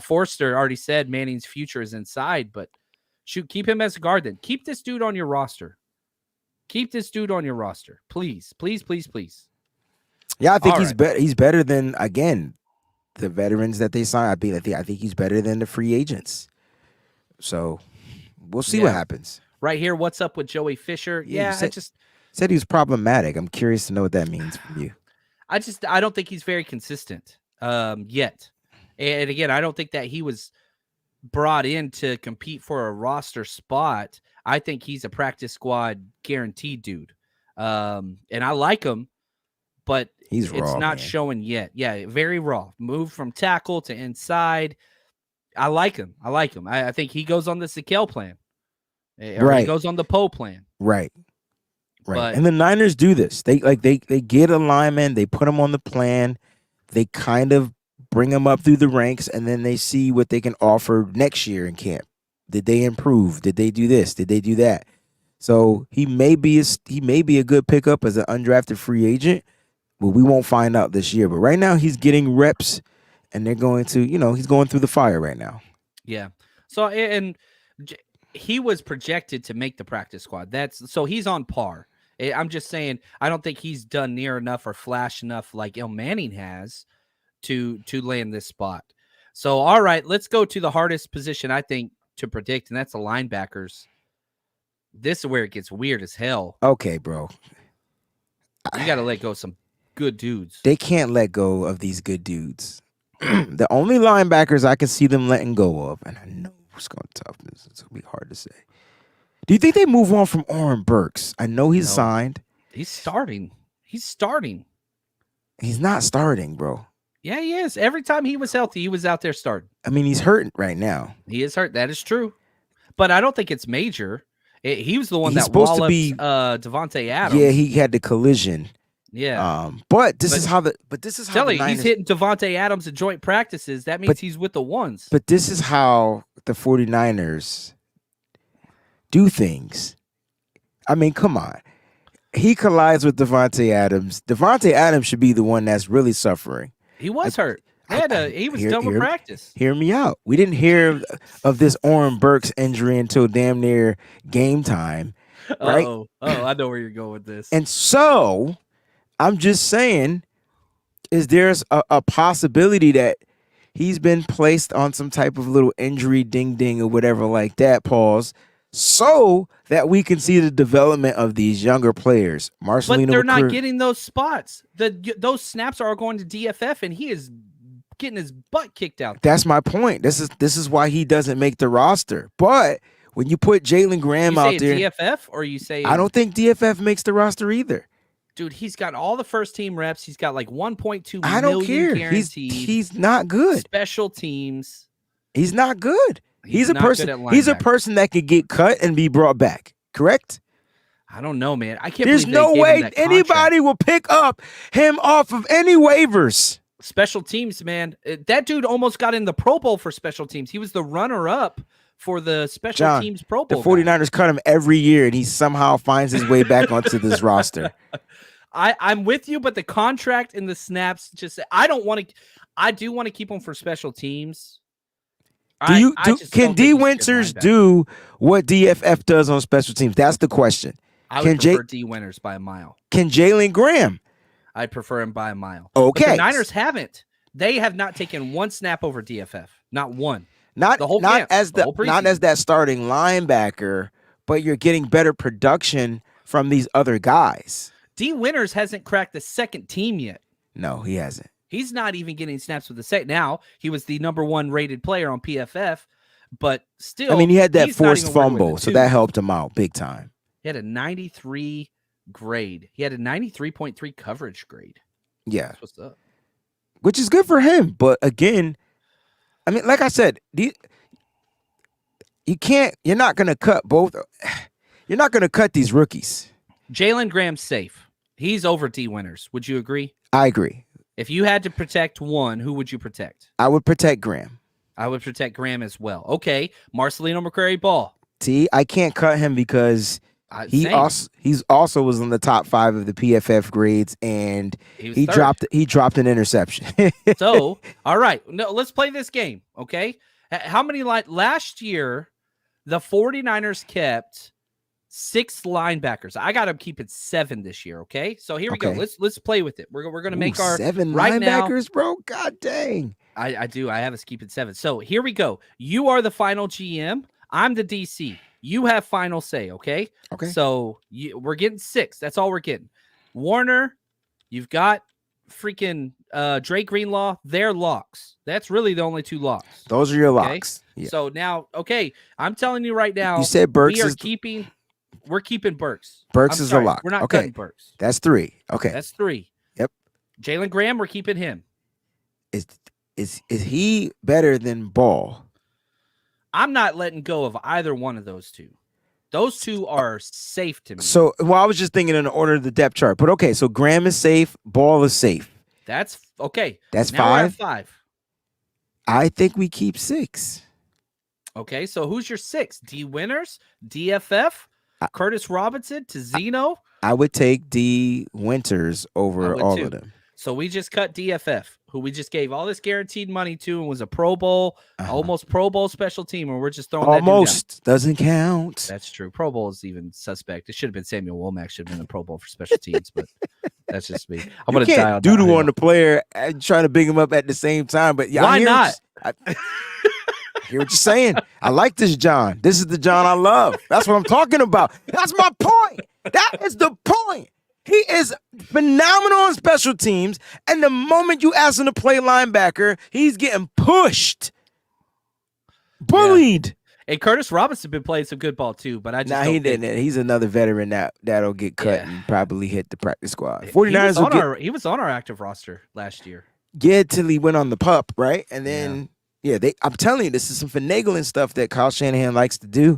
Forster already said Manning's future is inside. But shoot, keep him as a guard then. Keep this dude on your roster. Keep this dude on your roster. Please, please, please, please. Yeah, I think he's better than, again, the veterans that they signed. I think he's better than the free agents. So we'll see what happens. Right here, what's up with Joey Fisher? Yeah, said he was problematic. I'm curious to know what that means from you. I don't think he's very consistent yet. And again, I don't think that he was brought in to compete for a roster spot. I think he's a practice squad guaranteed dude. And I like him, but He's it's raw, not man. showing yet. Yeah, very raw. Move from tackle to inside. I like him. I think he goes on the Sikell plan. Or he Right. goes on the Poe plan. Right. But And the Niners do this. They get a lineman, they put him on the plan, they kind of bring him up through the ranks, and then they see what they can offer next year in camp. Did they improve? Did they do this? Did they do that? So he may be a good pickup as an undrafted free agent, but we won't find out this year. But right now he's getting reps, and they're going to, he's going through the fire right now. yeah. So he was projected to make the practice squad. So he's on par. I'm just saying, I don't think he's done near enough or flash enough like Il Manning has to land this spot. So, all right, let's go to the hardest position, I think, to predict, and that's the linebackers. This is where it gets weird as hell. Okay, bro. You got to let go of some good dudes. They can't let go of these good dudes. The only linebackers I can see them letting go of, and I know it's going to tough. It's going to be hard to say. Do you think they move on from Oren Burks? I know he's signed. He's starting. He's not starting, bro. Yeah, he is. Every time he was healthy, he was out there starting. I mean, he's hurt right now. He is hurt. That is true. But I don't think it's major. He was the one He's that supposed walloped to be Devontae Adams. Yeah, he had the collision. Yeah. But this is how the Niners, he's hitting Devontae Adams at joint practices. That means he's with the ones. But this is how the 49ers do things. I mean, come on. He collides with Devontae Adams. Devontae Adams should be the one that's really suffering. He was hurt. He was done with practice. Hear me out. We didn't hear of this Oren Burks injury until damn near game time. Right? Oh, I know where you're going with this. And so I'm just saying, is there's a possibility that he's been placed on some type of little injury ding or whatever like that, pause, so that we can see the development of these younger players. Marcelino, but they're not getting those spots. Those snaps are going to DFF, and he is getting his butt kicked out. That's my point. This is why he doesn't make the roster. But when you put Jalen Graham out there, DFF, or you say I don't think DFF makes the roster either. Dude, he's got all the first team reps. He's got like 1.2 I don't million care. Guaranteed. He's not good. Special teams. He's not good. He's a person. He's a person that could get cut and be brought back. Correct? I don't know, man. I can't. There's no way anybody will pick up him off of any waivers. Special teams, man. That dude almost got in the Pro Bowl for special teams. He was the runner-up for the special teams Pro Bowl. The 49ers cut him every year, and he somehow finds his way back onto this roster. I'm with you, but the contract and the snaps I do want to keep him for special teams. Can D Winters do what DFF does on special teams? That's the question. I would prefer D Winters by a mile. Can Jalen Graham? I prefer him by a mile. Okay. But the Niners haven't. They have not taken one snap over DFF. Not one. Not the whole camp, as not as that starting linebacker, but you're getting better production from these other guys. D Winters hasn't cracked the second team yet. No, he hasn't. He's not even getting snaps with the second. Now, he was the #1 rated player on PFF, but still. I mean, he had that forced fumble, so that helped him out big time. He had a 93 grade. He had a 93.3 coverage grade. Yeah. That's what's up. Which is good for him. But again, I mean, like I said, you're not going to cut both. You're not going to cut these rookies. Jalen Graham's safe. He's over D Winters. Would you agree? I agree. If you had to protect one, who would you protect? I would protect Graham. I would protect Graham as well. Okay, Marcelino McCrary-Ball. See, I can't cut him because he also was in the top 5 of the PFF grades, and he dropped an interception. So, all right, no, let's play this game. Okay, how many last year? The 49ers kept 6 linebackers. I got them keeping 7 this year. Okay, so here we go. Let's play with it. We're gonna make our 7 right linebackers, now, bro. God dang. I do. I have us keeping 7. So here we go. You are the final GM. I'm the DC. You have final say. Okay. Okay. So we're getting 6. That's all we're getting. Warner, you've got freaking Drake Greenlaw, they're locks. That's really the only 2 locks. Those are your Okay? locks. Yeah. So now, okay, I'm telling you right now, You said Burks we're keeping Burks. Burks I'm is sorry, a lock. We're not Okay. cutting Burks. That's 3. Okay. That's 3. Yep. Jalen Graham, we're keeping him. Is he better than Ball? I'm not letting go of either one of those 2. Those 2 are safe to me. So, well, I was just thinking in the order of the depth chart. But okay, so Graham is safe, Ball is safe. That's okay. That's now we're at 5. 5. I think we keep 6. Okay, so who's your 6? D Winters, DFF, Curtis Robinson, Tizino? I would take D Winters over all too. of them. So we just cut DFF, who we just gave all this guaranteed money to and was a Pro Bowl, almost Pro Bowl special team, and we're just throwing almost doesn't count. That's true. Pro Bowl is even suspect. It should have been Samuel Womack should have been the Pro Bowl for special teams, but that's just me. I'm going to die on doodle on the player and trying to big him up at the same time. But yeah, why not? I hear what you're saying. I like this John. This is the John I love. That's what I'm talking about. That's my point. That is the point. He is phenomenal on special teams, and the moment you ask him to play linebacker, he's getting pushed, bullied. Yeah. And Curtis Robinson been playing some good ball too, but I just he didn't. He's another veteran that'll get cut and probably hit the practice squad. 49ers he was on our active roster last year. Yeah, till he went on the pup, right? And then I'm telling you, this is some finagling stuff that Kyle Shanahan likes to do.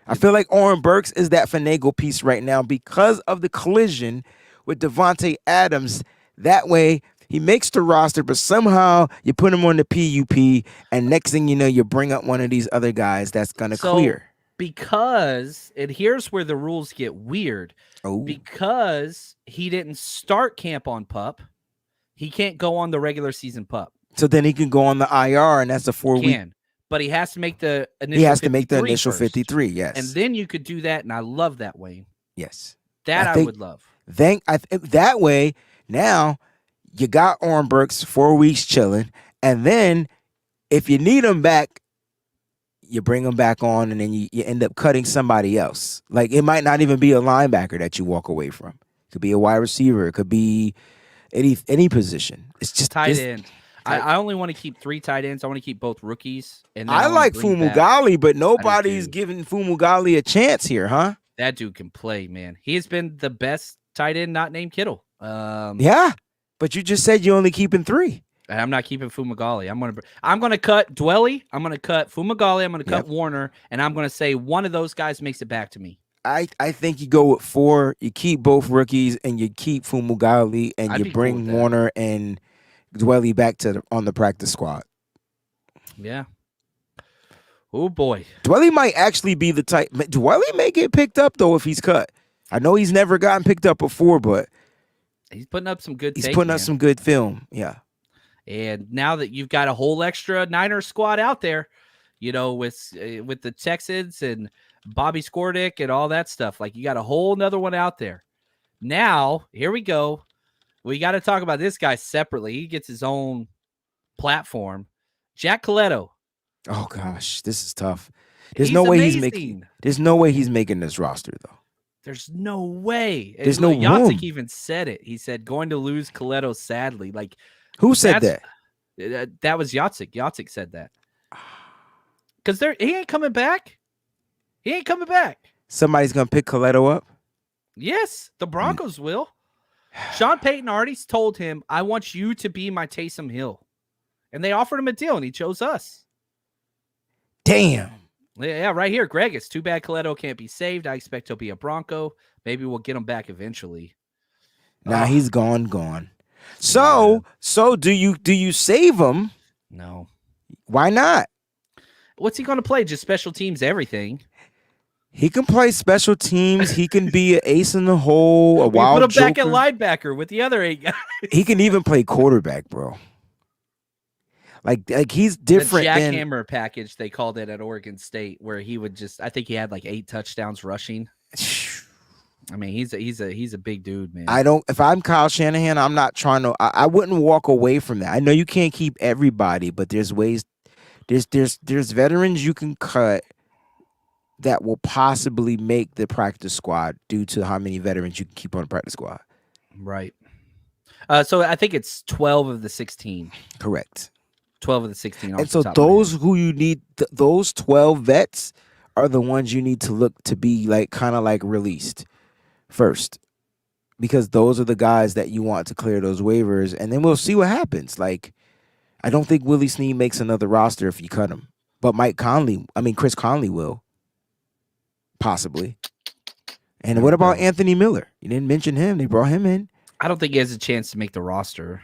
I feel like Oren Burks is that finagle piece right now because of the collision with Devontae Adams. That way, he makes the roster, but somehow you put him on the PUP, and next thing you know, you bring up one of these other guys that's going to clear. Because, and here's where the rules get weird. Oh. Because he didn't start camp on PUP, he can't go on the regular season PUP. So then he can go on the IR, and that's a 4-week. But he has to make the initial. He has to make the initial first. 53. Yes, and then you could do that, and I love that, Wayne. Yes, that I would love. That way. Now you got Oren Burks 4 weeks chilling, and then if you need him back, you bring him back on, and then you end up cutting somebody else. Like it might not even be a linebacker that you walk away from. It could be a wide receiver. It could be any position. It's just tight end. I only want to keep 3 tight ends. I want to keep both rookies. And I like Fumagalli, but nobody's giving Fumagalli a chance here, huh? That dude can play, man. He has been the best tight end not named Kittle. Yeah, but you just said you're only keeping 3. I'm not keeping Fumagalli. I'm gonna cut Dwelly. I'm gonna cut Fumagalli. I'm gonna cut Warner, and I'm gonna say one of those guys makes it back to me. I think you go with 4. You keep both rookies, and you keep Fumagalli, and you bring cool Warner and Dwelly back on the practice squad. Yeah. Oh boy. Dwelly might actually be the type. Dwelly may get picked up though if he's cut. I know he's never gotten picked up before, but he's putting up some good. He's putting up some good film. Yeah. And now that you've got a whole extra Niners squad out there, with the Texans and Bobby Skordick and all that stuff, like you got a whole nother one out there. Now here we go. We got to talk about this guy separately. He gets his own platform. Jack Coletto. Oh gosh, this is tough. There's no way he's making this roster though. There's no way. There's no room. Yatsik even said it. He said going to lose Coletto sadly. Like who said that? That was Yatsik. Yatsik said that. Because he ain't coming back. He ain't coming back. Somebody's gonna pick Coletto up? Yes, the Broncos will. Sean Payton already told him, I want you to be my Taysom Hill. And they offered him a deal, and he chose us. Damn. Yeah, right here. Greg, it's too bad Coletto can't be saved. I expect he'll be a Bronco. Maybe we'll get him back eventually. Nah, he's gone. So do you save him? No. Why not? What's he going to play? Just special teams, everything. He can play special teams. He can be an ace in the hole, a wild joker. Put him back at linebacker with the other 8 guys. He can even play quarterback, bro. Like he's different. The jackhammer package, they called it at Oregon State, where he would I think he had like 8 touchdowns rushing. I mean, he's a big dude, man. If I'm Kyle Shanahan, I'm not trying to. I wouldn't walk away from that. I know you can't keep everybody, but there's ways. There's veterans you can cut that will possibly make the practice squad due to how many veterans you can keep on the practice squad. Right. So I think it's 12 of the 16. Correct. 12 of the 16. And so those who you need, those 12 vets are the ones you need to look to be like kind of like released first, because those are the guys that you want to clear those waivers, and then we'll see what happens. Like, I don't think Willie Snead makes another roster if you cut him, but Chris Conley will possibly. And what about Anthony Miller? You didn't mention him. They brought him in. I don't think he has a chance to make the roster.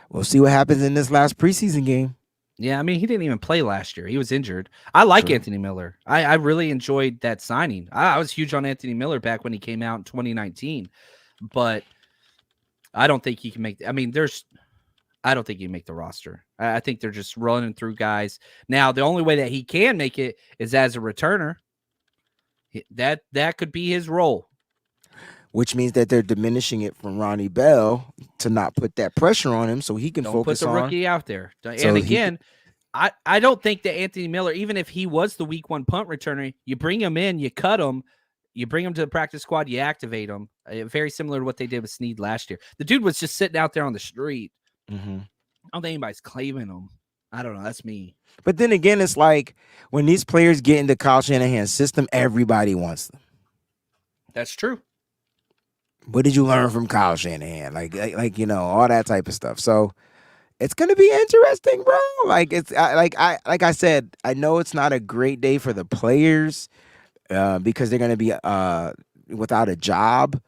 We'll see what happens in this last preseason game. Yeah, I mean, he didn't even play last year. He was injured. I like Anthony Miller. I really enjoyed that signing. I was huge on Anthony Miller back when he came out in 2019, but I don't think he can make. I mean, I don't think he can make the roster. I think they're just running through guys. Now, the only way that he can make it is as a returner. That could be his role. Which means that they're diminishing it from Ronnie Bell to not put that pressure on him so he can focus on. Don't put the rookie out there. And again, I don't think that Anthony Miller, even if he was the week 1 punt returner, you bring him in, you cut him, you bring him to the practice squad, you activate him. Very similar to what they did with Snead last year. The dude was just sitting out there on the street. Mm-hmm. I don't think anybody's claiming him. I don't know. That's me. But then again, it's like when these players get into Kyle Shanahan's system, everybody wants them. That's true. What did you learn from Kyle Shanahan? Like all that type of stuff. So it's gonna be interesting, bro. Like like I said, I know it's not a great day for the players because they're gonna be without a job,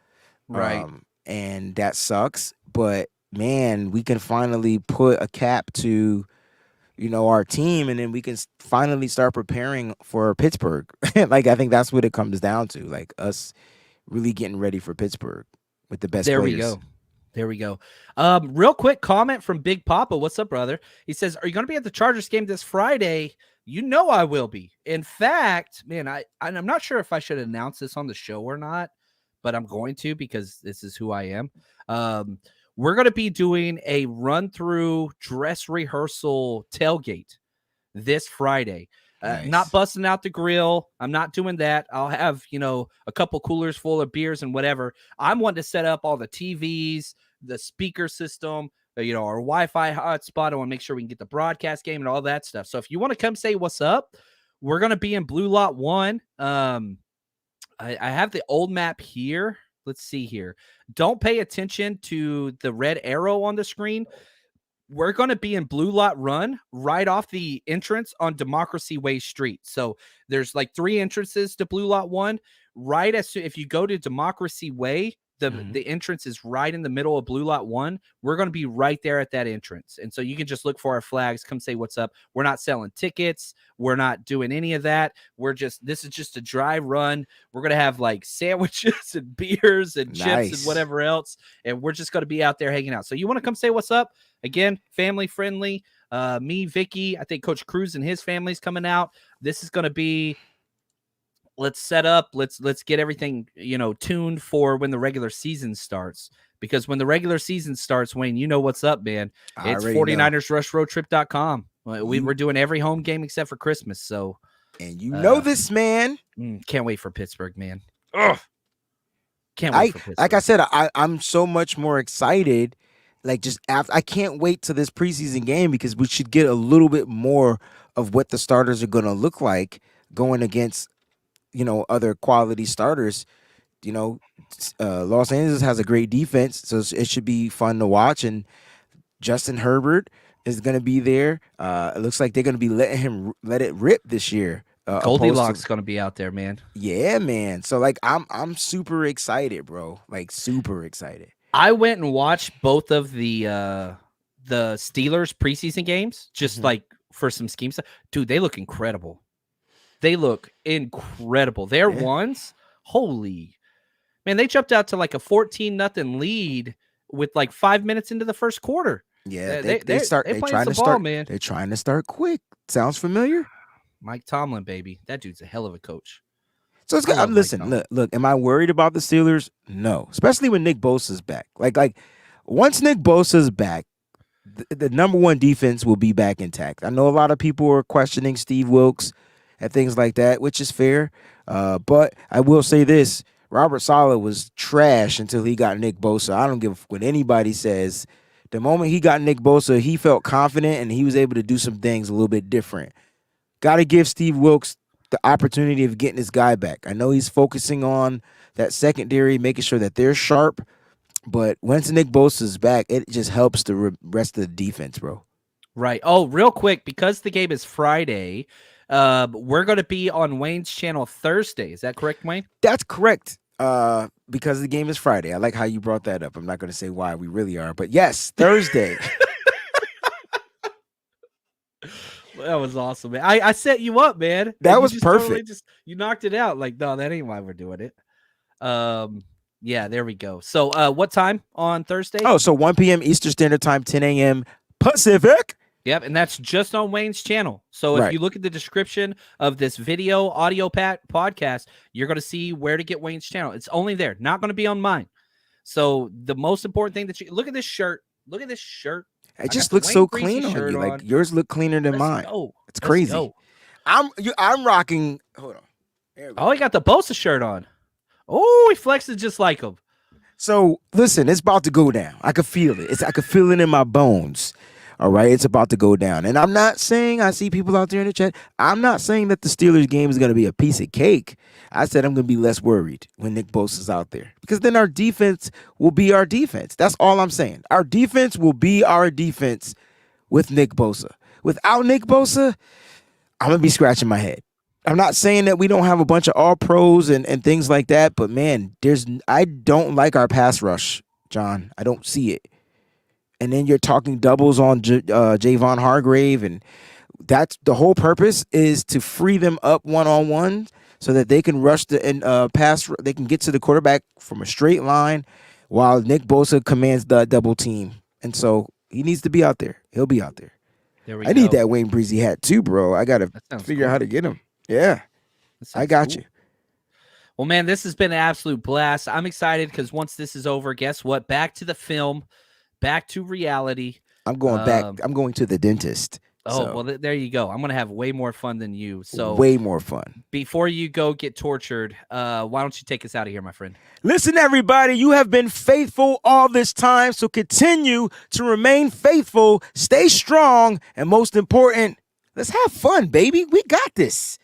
right? And that sucks. But man, we can finally put a cap to our team, and then we can finally start preparing for Pittsburgh. Like, I think that's what it comes down to, like us really getting ready for Pittsburgh with the best players. There we go. Real quick comment from Big Papa. What's up, brother? He says, are you going to be at the Chargers game this Friday? You know I will be. In fact, man, I'm not sure if I should announce this on the show or not, but I'm going to because this is who I am. We're going to be doing a run-through dress rehearsal tailgate this Friday. Nice. Not busting out the grill. I'm not doing that. I'll have, a couple coolers full of beers and whatever. I'm wanting to set up all the TVs, the speaker system, our Wi-Fi hotspot. I want to make sure we can get the broadcast game and all that stuff. So if you want to come say what's up, we're going to be in Blue Lot 1. I have the old map here. Let's see here. Don't pay attention to the red arrow on the screen. We're going to be in Blue Lot Run right off the entrance on Democracy Way Street. So there's like 3 entrances to Blue Lot 1. Right if you go to Democracy Way, the entrance is right in the middle of Blue Lot 1. We're going to be right there at that entrance. And so you can just look for our flags, come say what's up. We're not selling tickets. We're not doing any of that. This is just a dry run. We're going to have like sandwiches and beers and chips and whatever else. And we're just going to be out there hanging out. So you want to come say what's up? Again, family friendly. Me, Vicky, I think Coach Cruz and his family's coming out. This is going to be, let's set up. Let's get everything, tuned for when the regular season starts. Because when the regular season starts, Wayne, you know what's up, man. It's 49ersrushroadtrip.com. We're doing every home game except for Christmas. So, and this, man. Can't wait for Pittsburgh, man. Ugh. Can't wait for Pittsburgh. Like I said, I'm so much more excited. Like, just after, I can't wait to this preseason game because we should get a little bit more of what the starters are going to look like going against, other quality starters. Los Angeles has a great defense, so it should be fun to watch. And Justin Herbert is going to be there. It looks like they're going to be let it rip this year. Goldilocks is going to be out there, man. Yeah, man. So like, I'm super excited, bro. Like, super excited. I went and watched both of the Steelers preseason games, just like for some scheme stuff. Dude, they look incredible. Their ones, holy man, they jumped out to like a 14-0 lead with like 5 minutes into the first quarter. Yeah, they're trying to start quick. Sounds familiar? Mike Tomlin, baby. That dude's a hell of a coach. So it's good. Listen, look, am I worried about the Steelers? No, especially when Nick Bosa's back. Like once Nick Bosa's back, the number one defense will be back intact. I know a lot of people are questioning Steve Wilks and things like that, which is fair. But I will say this, Robert Saleh was trash until he got Nick Bosa. I don't give a fuck what anybody says. The moment he got Nick Bosa, he felt confident and he was able to do some things a little bit different. Got to give Steve Wilkes the opportunity of getting his guy back. I know he's focusing on that secondary, making sure that they're sharp. But once Nick Bosa's back, it just helps the rest of the defense, bro. Right. Oh, real quick, because the game is Friday, we're going to be on Wayne's channel Thursday. Is that correct, Wayne? That's correct. Because the game is Friday. I like how you brought that up. I'm not going to say why we really are, but yes, Thursday. That was awesome, man. I set you up, man. That was perfect. Totally you knocked it out. Like, no, that ain't why we're doing it. Yeah, there we go. So, what time on Thursday? Oh, so 1 p.m. Eastern Standard Time, 10 a.m. Pacific. Yep, and that's just on Wayne's channel. So if you look at the description of this audio podcast, you're going to see where to get Wayne's channel. It's only there, not going to be on mine. So the most important thing that you look at this shirt. Look at this shirt. It just looks so clean on you. Like yours look cleaner than mine. It's crazy. I'm rocking. Hold on. Oh, he got the Bosa shirt on. Oh, he flexes just like him. So listen, it's about to go down. I can feel it. I can feel it in my bones. All right, it's about to go down. And I'm not saying, I see people out there in the chat, I'm not saying that the Steelers game is going to be a piece of cake. I said I'm going to be less worried when Nick Bosa's out there. Because then our defense will be our defense. That's all I'm saying. Our defense will be our defense with Nick Bosa. Without Nick Bosa, I'm going to be scratching my head. I'm not saying that we don't have a bunch of all-pros and things like that, but man, I don't like our pass rush, John. I don't see it. And then you're talking doubles on Javon Hargrave, and that's the whole purpose is to free them up one-on-one so that they can rush pass. They can get to the quarterback from a straight line, while Nick Bosa commands the double team. And so he needs to be out there. He'll be out there. I need that Wayne Breezy hat too, bro. I gotta figure out how to get him. Yeah, I got you. Well, man, this has been an absolute blast. I'm excited because once this is over, guess what? Back to the film. Back to reality. I'm going back. I'm going to the dentist. Oh, well, there you go. I'm going to have way more fun than you. So way more fun. Before you go get tortured, why don't you take us out of here, my friend? Listen, everybody, you have been faithful all this time. So continue to remain faithful, stay strong, and most important, let's have fun, baby. We got this.